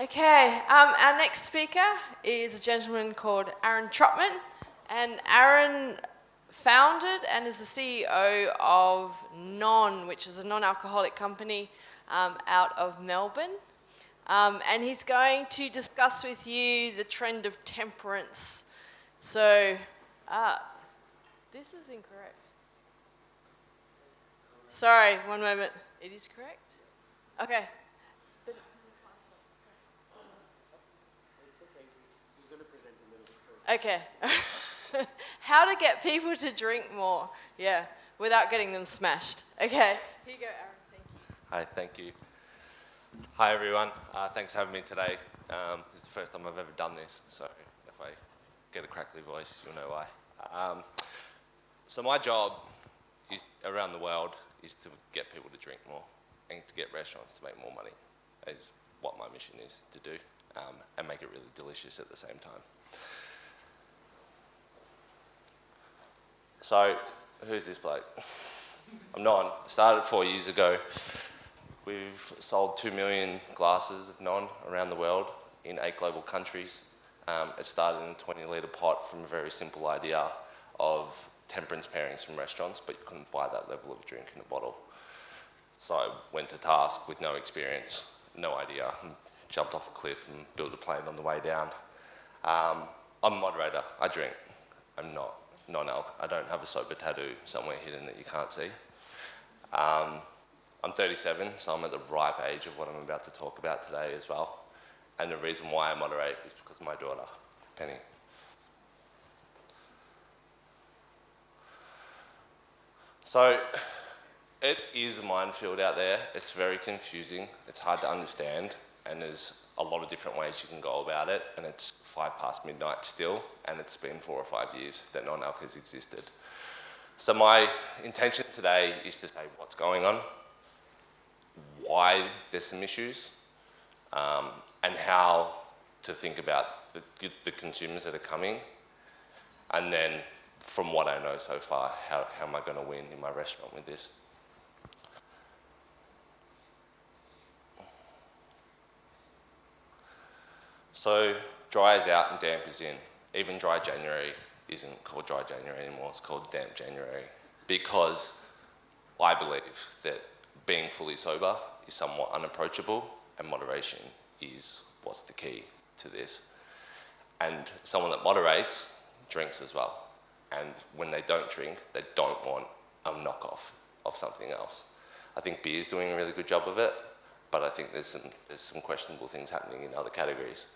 Okay, our next speaker is a gentleman called Aarton Trotman, and Aaron founded and is the CEO of Non, which is a non-alcoholic company out of Melbourne. And he's going to discuss with you the trend of temperance. So, this is incorrect. Sorry, one moment. It is correct? Okay. Okay. How to get people to drink more, yeah, without getting them smashed. Okay. Here you go, Aaron. Thank you. Hi, thank you. Hi, everyone. Thanks for having me today. This is the first time I've ever done this, so if I get a crackly voice, you'll know why. So my job is around the world is to get people to drink more and to get restaurants to make more money. That is what my mission is to do, and make it really delicious at the same time. So, who's this bloke? I'm Non. Started 4 years ago. We've sold 2 million glasses of Non around the world in 8 global countries. It started in a 20-litre pot from a very simple idea of temperance pairings from restaurants, but you couldn't buy that level of drink in a bottle. So I went to task with no experience, no idea, and jumped off a cliff and built a plane on the way down. I'm a moderator. I drink. I'm not non-alc. I don't have a sober tattoo somewhere hidden that you can't see. I'm 37, so I'm at the ripe age of what I'm about to talk about today as well. And the reason why I moderate is because of my daughter, Penny. So, it is a minefield out there. It's very confusing. It's hard to understand, and there's a lot of different ways you can go about it, and it's 5 past midnight still, and it's been 4 or 5 years that non-alc has existed. So my intention today is to say what's going on, why there's some issues, and how to think about the consumers that are coming, and then from what I know so far, how am I going to win in my restaurant with this? So dry is out and damp is in. Even dry January isn't called dry January anymore, it's called damp January, because I believe that being fully sober is somewhat unapproachable, and moderation is what's the key to this. And someone that moderates drinks as well. And when they don't drink, they don't want a knockoff of something else. I think beer's doing a really good job of it, but I think there's some questionable things happening in other categories.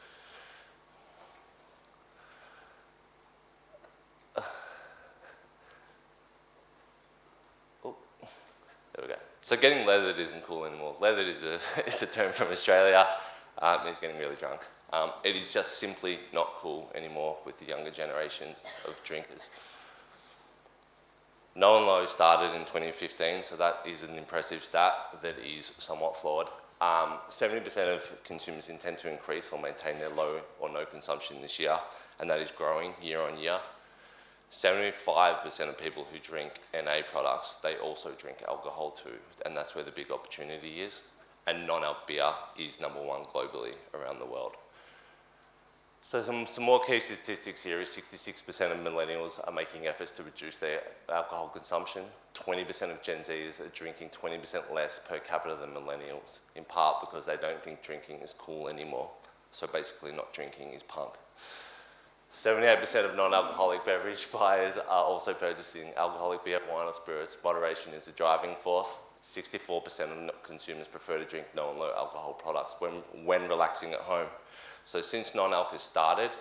There we go. So getting leathered isn't cool anymore. Leathered is a term from Australia. It means getting really drunk. It is just simply not cool anymore with the younger generations of drinkers. No and Low started in 2015, so that is an impressive stat that is somewhat flawed. 70% of consumers intend to increase or maintain their low or no consumption this year, and that is growing year on year. 75% of people who drink NA products, they also drink alcohol too, and that's where the big opportunity is. And non-alc beer is #1 globally around the world. So some more key statistics here is 66% of millennials are making efforts to reduce their alcohol consumption. 20% of Gen Zers are drinking 20% less per capita than millennials, in part because they don't think drinking is cool anymore. So basically not drinking is punk. 78% of non-alcoholic beverage buyers are also purchasing alcoholic beer, wine or spirits. Moderation is the driving force. 64% of consumers prefer to drink no and low alcohol products when relaxing at home. So since non-alc has started,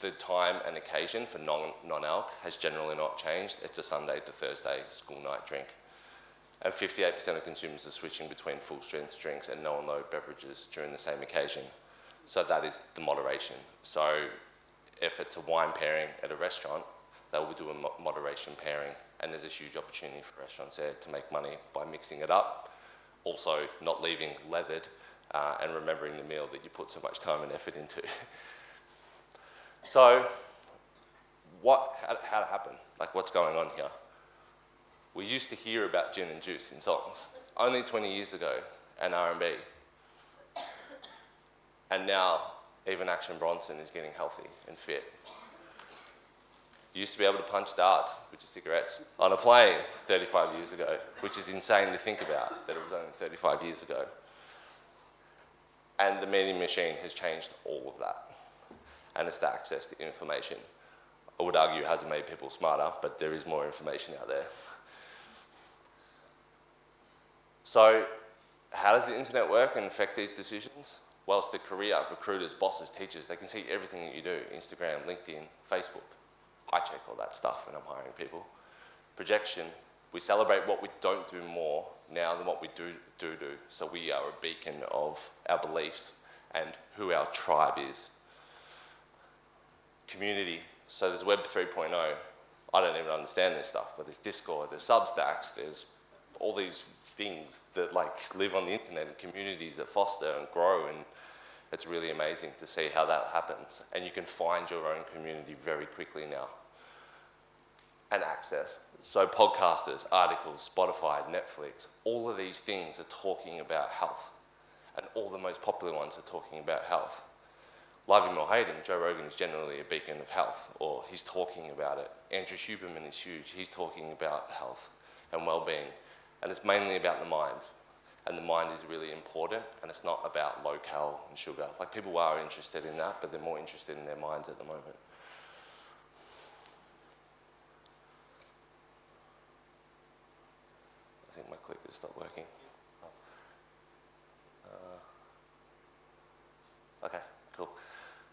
the time and occasion for non-alc has generally not changed. It's a Sunday to Thursday school night drink. And 58% of consumers are switching between full strength drinks and no and low beverages during the same occasion. So that is the moderation. So if it's a wine pairing at a restaurant, they will do a moderation pairing, and there's a huge opportunity for restaurants there to make money by mixing it up. Also, not leaving leathered, and remembering the meal that you put so much time and effort into. So, how it happened? Like, what's going on here? We used to hear about gin and juice in songs, only 20 years ago, and R&B. And now even Action Bronson is getting healthy and fit. You used to be able to punch darts, which is cigarettes, on a plane 35 years ago, which is insane to think about, that it was only 35 years ago. And the vending machine has changed all of that. And it's the access to information. I would argue it hasn't made people smarter, but there is more information out there. So how does the internet work and affect these decisions? Well, it's the career, recruiters, bosses, teachers. They can see everything that you do, Instagram, LinkedIn, Facebook. I check all that stuff when I'm hiring people. Projection, we celebrate what we don't do more now than what we do. So we are a beacon of our beliefs and who our tribe is. Community, so there's Web 3.0. I don't even understand this stuff, but there's Discord, there's Substacks, there's all these things that like live on the internet and communities that foster and grow, and it's really amazing to see how that happens. And you can find your own community very quickly now. And access. So podcasters, articles, Spotify, Netflix, all of these things are talking about health. And all the most popular ones are talking about health. Love him or hate him, Joe Rogan is generally a beacon of health, or he's talking about it. Andrew Huberman is huge. He's talking about health and well-being. And it's mainly about the mind. And the mind is really important, and it's not about low-cal and sugar. Like, people are interested in that, but they're more interested in their minds at the moment. I think my clicker stopped working. Okay, cool.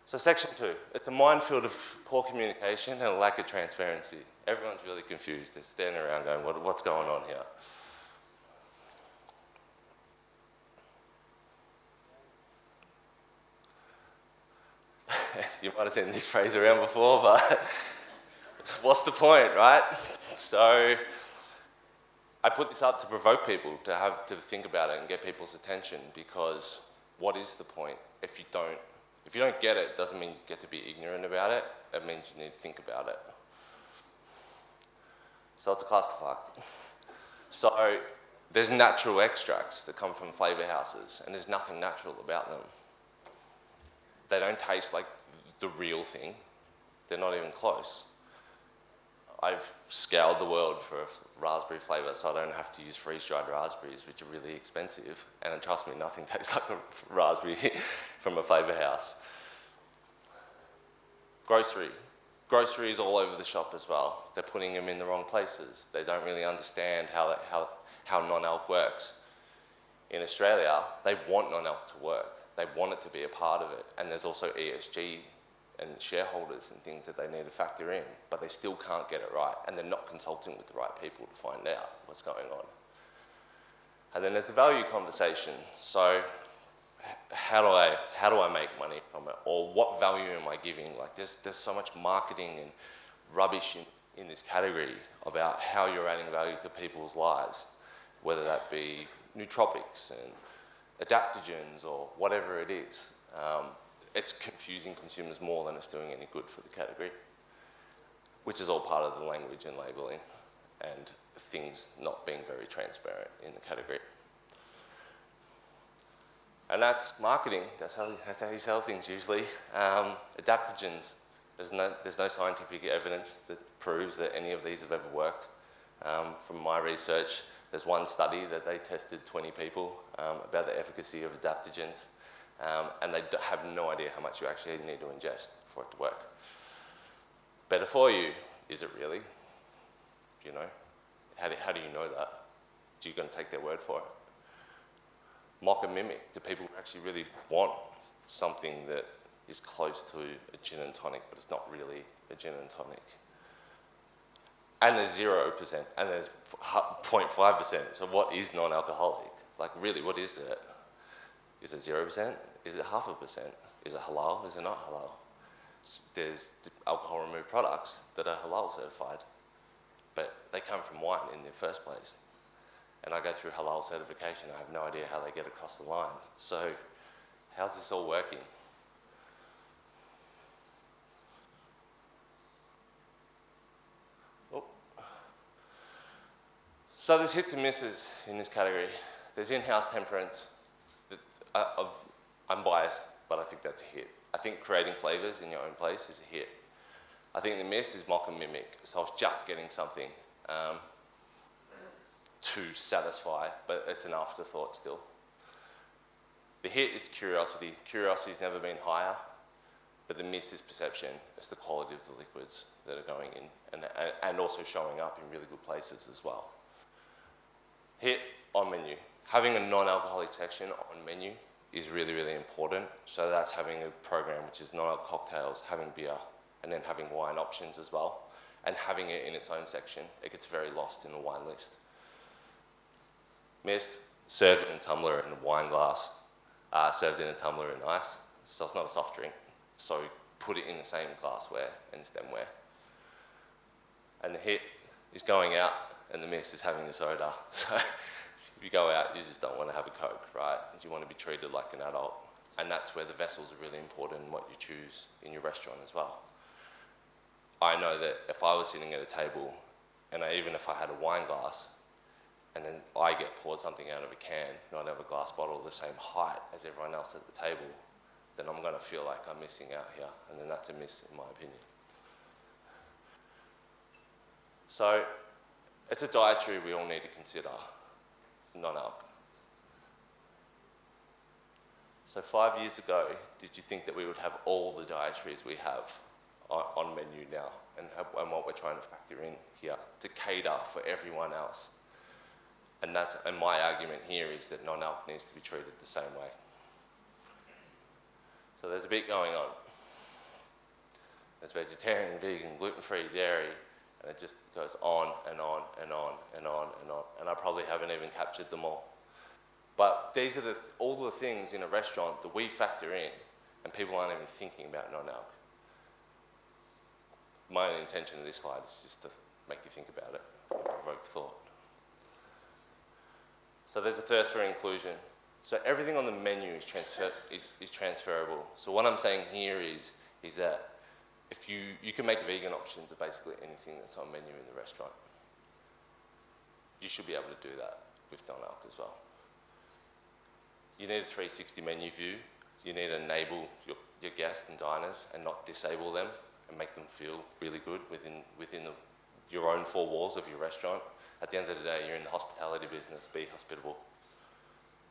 So section 2, it's a minefield of poor communication and a lack of transparency. Everyone's really confused. They're standing around going, what's going on here? You might have seen this phrase around before, but what's the point, right? So I put this up to provoke people to think about it and get people's attention, because what is the point if you don't get it? Doesn't mean you get to be ignorant about it. It means you need to think about it. So it's a clusterfuck. So there's natural extracts that come from flavour houses, and there's nothing natural about them. They don't taste like the real thing. They're not even close. I've scoured the world for a raspberry flavour, so I don't have to use freeze-dried raspberries, which are really expensive. And trust me, nothing tastes like a raspberry from a flavour house. Grocery is all over the shop as well. They're putting them in the wrong places. They don't really understand how non-alc works. In Australia, they want non-alc to work. They want it to be a part of it. And there's also ESG and shareholders and things that they need to factor in, but they still can't get it right, and they're not consulting with the right people to find out what's going on. And then there's the value conversation. So how do I make money from it? Or what value am I giving? Like, there's so much marketing and rubbish in this category about how you're adding value to people's lives, whether that be nootropics and adaptogens or whatever it is. It's confusing consumers more than it's doing any good for the category, which is all part of the language and labelling and things not being very transparent in the category. And that's marketing. That's how you sell things usually. Adaptogens, there's no scientific evidence that proves that any of these have ever worked. From my research, there's one study that they tested 20 people about the efficacy of adaptogens, and they have no idea how much you actually need to ingest for it to work. Better for you, is it really? You know, how do you know that? Are you going to take their word for it? Mock and mimic. Do people actually really want something that is close to a gin and tonic, but it's not really a gin and tonic? And there's 0%, and there's 0.5%. So what is non-alcoholic? Like, really, what is it? Is it 0%? Is it 0.5%? Is it halal? Is it not halal? There's alcohol-removed products that are halal certified, but they come from wine in the first place. And I go through halal certification. I have no idea how they get across the line. So how's this all working? So there's hits and misses in this category. There's in-house temperance. I'm biased. but I think that's a hit. I think creating flavors in your own place is a hit. I think the miss is mock and mimic. So I was just getting something to satisfy, but it's an afterthought still. The hit is curiosity. Curiosity's never been higher, but the miss is perception. It's the quality of the liquids that are going in and also showing up in really good places as well. Hit on menu. Having a non-alcoholic section on menu is really, really important. So that's having a program which is non-alcoholic cocktails, having beer, and then having wine options as well, and having it in its own section. It gets very lost in the wine list. Miss, serve it in a tumbler in a wine glass, served in a tumbler in ice. So it's not a soft drink. So put it in the same glassware and stemware. And the hit is going out, and the miss is having a soda. So if you go out, you just don't want to have a Coke, right? You want to be treated like an adult. And that's where the vessels are really important in what you choose in your restaurant as well. I know that if I was sitting at a table, and even if I had a wine glass, and then I get poured something out of a can, not have a glass bottle the same height as everyone else at the table, then I'm going to feel like I'm missing out here, and then that's a miss in my opinion. So it's a dietary we all need to consider, non-alc. So 5 years ago, did you think that we would have all the dietaries we have on menu now, and what we're trying to factor in here to cater for everyone else? And my argument here is that non-alc needs to be treated the same way. So there's a bit going on. There's vegetarian, vegan, gluten-free, dairy, and it just goes on and on and on and on and on. And I probably haven't even captured them all. But these are all the things in a restaurant that we factor in, and people aren't even thinking about non-alc. My only intention of this slide is just to make you think about it and provoke thought. So there's a thirst for inclusion. So everything on the menu is transferable. So what I'm saying here is that if you can make vegan options of basically anything that's on menu in the restaurant. You should be able to do that with non-alc as well. You need a 360 menu view. You need to enable your guests and diners and not disable them and make them feel really good within your own four walls of your restaurant. At the end of the day, you're in the hospitality business. Be hospitable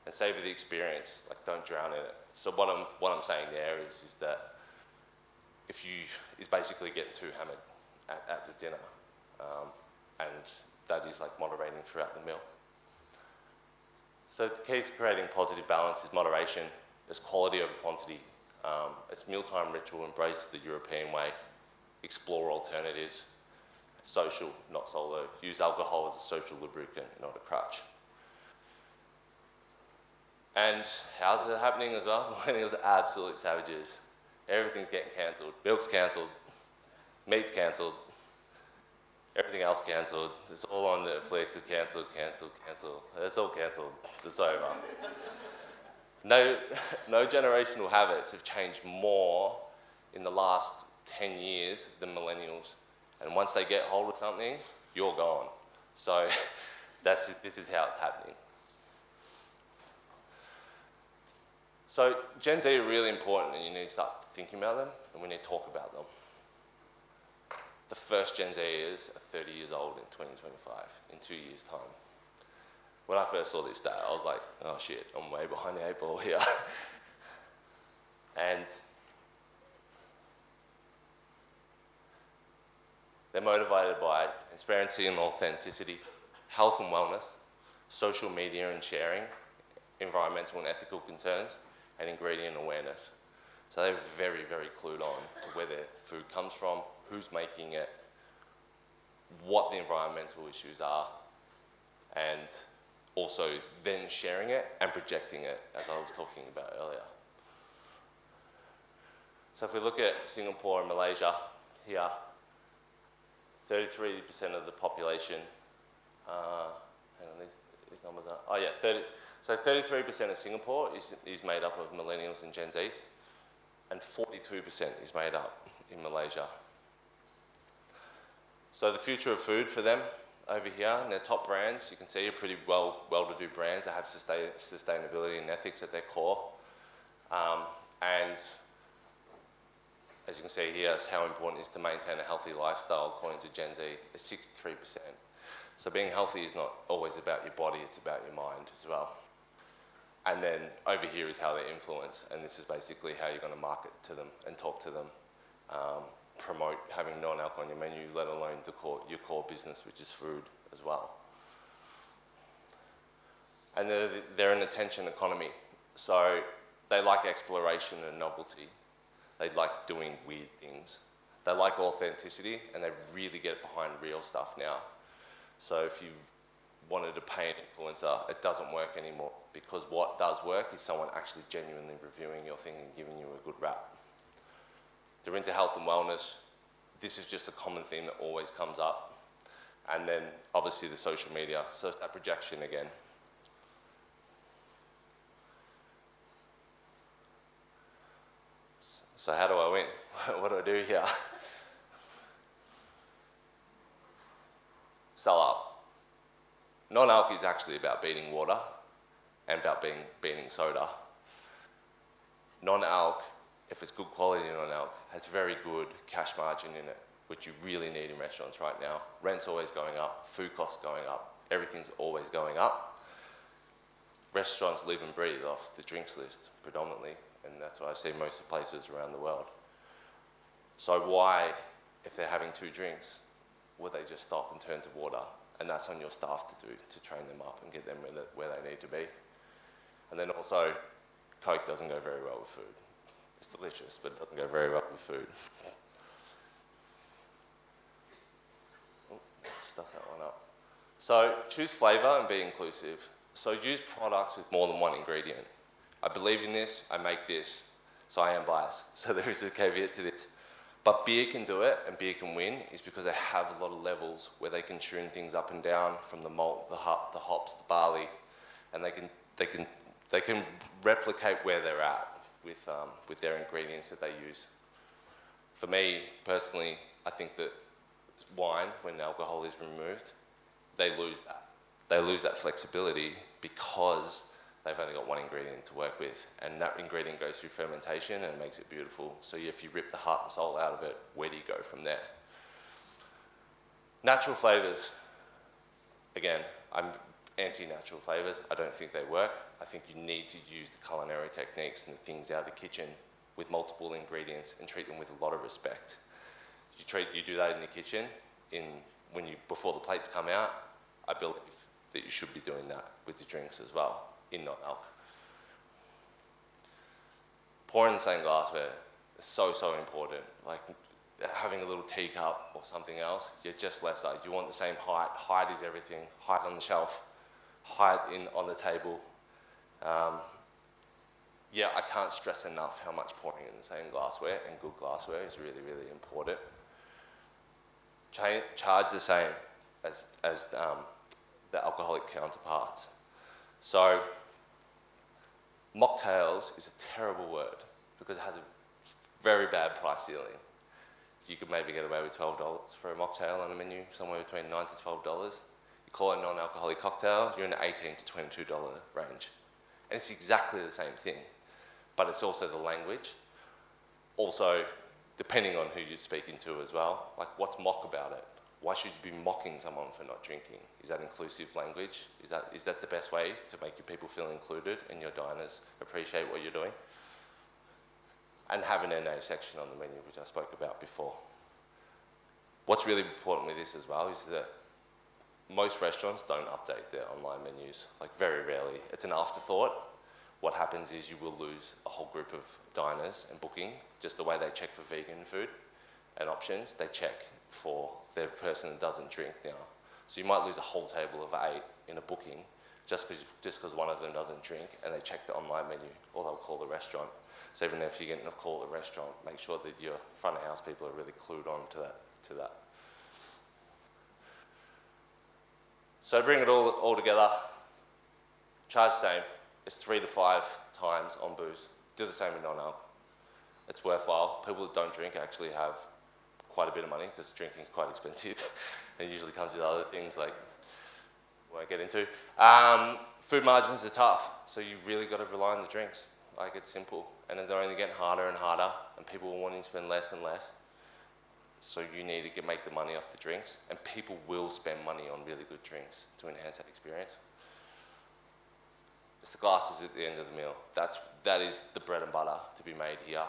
and savor the experience. Like, don't drown in it. So what I'm saying there is that is basically getting too hammered at the dinner, and that is like moderating throughout the meal. So the keys to creating positive balance is moderation. It's quality over quantity. It's mealtime ritual. Embrace the European way. Explore alternatives. Social, not solo. Use alcohol as a social lubricant, not a crutch. And how's it happening as well? Millennials are absolute savages. Everything's getting cancelled. Milk's cancelled. Meat's cancelled. Everything else cancelled. It's all on Netflix. It's cancelled. It's all cancelled. It's over. No generational habits have changed more in the last 10 years than millennials. And once they get hold of something, you're gone. So this is how it's happening. So Gen Z are really important, and you need to start thinking about them, and we need to talk about them. The first Gen Zers are 30 years old in 2025, in 2 years' time. When I first saw this stat, I was like, oh shit, I'm way behind the eight ball here. And they're motivated by transparency and authenticity, health and wellness, social media and sharing, environmental and ethical concerns, and ingredient awareness. So they're very, very clued on to where their food comes from, who's making it, what the environmental issues are, and also then sharing it and projecting it, as I was talking about earlier. So if we look at Singapore and Malaysia here, 33% of the population, hang on, these numbers are, so 33% of Singapore is made up of millennials and Gen Z, and 42% is made up in Malaysia. So the future of food for them over here, and their top brands, you can see are pretty well-to-do brands that have sustainability and ethics at their core. And as you can see here, it's how important it is to maintain a healthy lifestyle, according to Gen Z, is 63%. So being healthy is not always about your body, it's about your mind as well. And then over here is how they influence, and this is basically how you're going to market to them and talk to them, promote having non-alcohol on your menu, let alone your core business, which is food as well. And they're an attention economy, so they like exploration and novelty. They like doing weird things. They like authenticity, and they really get behind real stuff now. So if you wanted to pay an influencer, it doesn't work anymore, because what does work is someone actually genuinely reviewing your thing and giving you a good rap. They're into health and wellness. This is just a common theme that always comes up. And then obviously the social media, so it's that projection again. So how do I win? What do I do here? Sell up. Non-alc is actually about beating water and about beating soda. Non-alc, if it's good quality non-alc, has very good cash margin in it, which you really need in restaurants right now. Rent's always going up, food costs going up, everything's always going up. Restaurants live and breathe off the drinks list predominantly, and that's what I see most of the places around the world. So why, if they're having 2 drinks, would they just stop and turn to water? And that's on your staff to do, to train them up and get them where they need to be. And then also, Coke doesn't go very well with food. It's delicious, but it doesn't go very well with food. Oh, stuff that one up. So choose flavour and be inclusive. So use products with more than one ingredient. I believe in this, I make this, so I am biased. So there is a caveat to this. But beer can do it, and beer can win, is because they have a lot of levels where they can tune things up and down from the malt, the hops, the barley, and they can replicate where they're at with their ingredients that they use. For me personally, I think that wine, when alcohol is removed, they lose that. They lose that flexibility because they've only got one ingredient to work with, and that ingredient goes through fermentation and makes it beautiful. So if you rip the heart and soul out of it, where do you go from there? Natural flavours. Again, I'm anti-natural flavours. I don't think they work. I think you need to use the culinary techniques and the things out of the kitchen with multiple ingredients and treat them with a lot of respect. You do that in the kitchen, before the plates come out. I believe that you should be doing that with the drinks as well, in non-alc. Pour in the same glassware is so important. Like having a little teacup or something else, you're just lesser. You want the same height. Height is everything. Height on the shelf, height on the table. Yeah, I can't stress enough how much pouring in the same glassware, and good glassware is really, really important. Charge the same as the alcoholic counterparts. So, mocktails is a terrible word because it has a very bad price ceiling. You could maybe get away with $12 for a mocktail on a menu, somewhere between $9 to $12. You call it a non-alcoholic cocktail, you're in the $18 to $22 range. And it's exactly the same thing, but it's also the language. Also, depending on who you're speaking to as well, like what's mock about it? Why should you be mocking someone for not drinking? Is that inclusive language? Is that the best way to make your people feel included and your diners appreciate what you're doing? And have an NA section on the menu, which I spoke about before. What's really important with this as well is that most restaurants don't update their online menus, like very rarely. It's an afterthought. What happens is you will lose a whole group of diners and booking, just the way they check for vegan food and options, they check for their person that doesn't drink now. So you might lose a whole table of 8 in a booking just because one of them doesn't drink and they check the online menu, or they'll call the restaurant. So even if you're getting a call at the restaurant, make sure that your front of house people are really clued on to that. So to bring it all together, charge the same. It's 3 to 5 times on booze. Do the same with non-alc. It's worthwhile. People that don't drink actually have quite a bit of money because drinking is quite expensive. It usually comes with other things like we won't get into. Food margins are tough, so you really got to rely on the drinks. Like, it's simple. And they're only getting harder and harder, and people are wanting to spend less and less. So you need to make the money off the drinks, and people will spend money on really good drinks to enhance that experience. It's the glasses at the end of the meal. That is the bread and butter to be made here.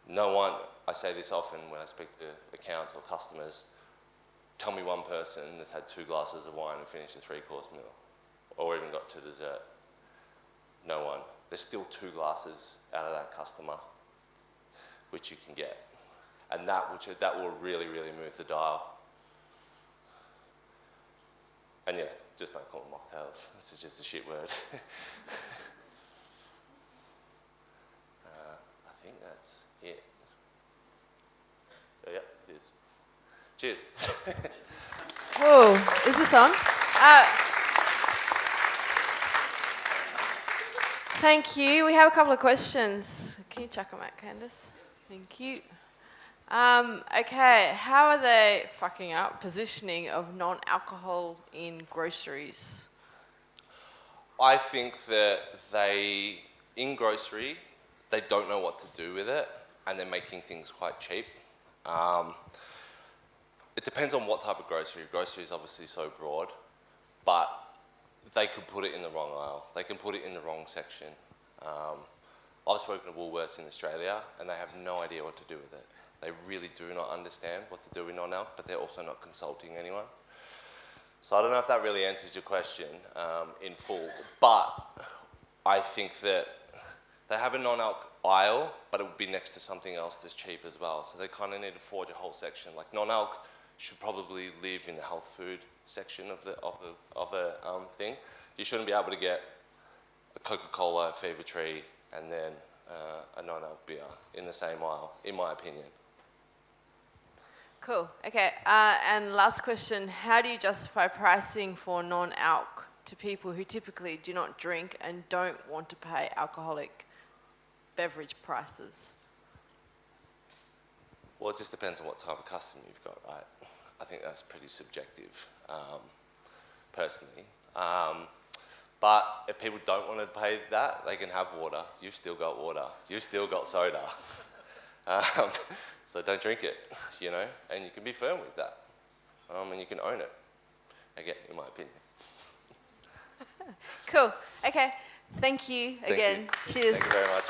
No one, I say this often when I speak to accounts or customers, tell me one person that's had 2 glasses of wine and finished a 3-course meal, or even got to dessert. No one. There's still 2 glasses out of that customer, which you can get. And that will really, really move the dial. And yeah, just don't call them mocktails. This is just a shit word. I think that's it. So yeah, it is. Cheers. Whoa, is this on? Thank you. We have a couple of questions. Can you chuck them out, Candice? Thank you. Okay, how are they fucking up positioning of non-alcohol in groceries? I think that in grocery, they don't know what to do with it, and they're making things quite cheap. It depends on what type of grocery. Grocery is obviously so broad, but they could put it in the wrong aisle. They can put it in the wrong section. I've spoken to Woolworths in Australia, and they have no idea what to do with it. They really do not understand what to do with non-alc, but they're also not consulting anyone. So I don't know if that really answers your question in full, but I think that they have a non-alc aisle, but it would be next to something else that's cheap as well. So they kind of need to forge a whole section. Like, non-alc should probably live in the health food section of the thing. You shouldn't be able to get a Coca-Cola, Fever-Tree, and then a non-alc beer in the same aisle, in my opinion. Cool. Okay. And last question: how do you justify pricing for non-alc to people who typically do not drink and don't want to pay alcoholic beverage prices? Well, it just depends on what type of customer you've got, right? I think that's pretty subjective, personally. But if people don't want to pay that, they can have water. You've still got water. You've still got soda. So don't drink it, you know? And you can be firm with that. And you can own it, again, in my opinion. Cool. Okay. Thank you again. Thank you. Cheers. Thank you very much.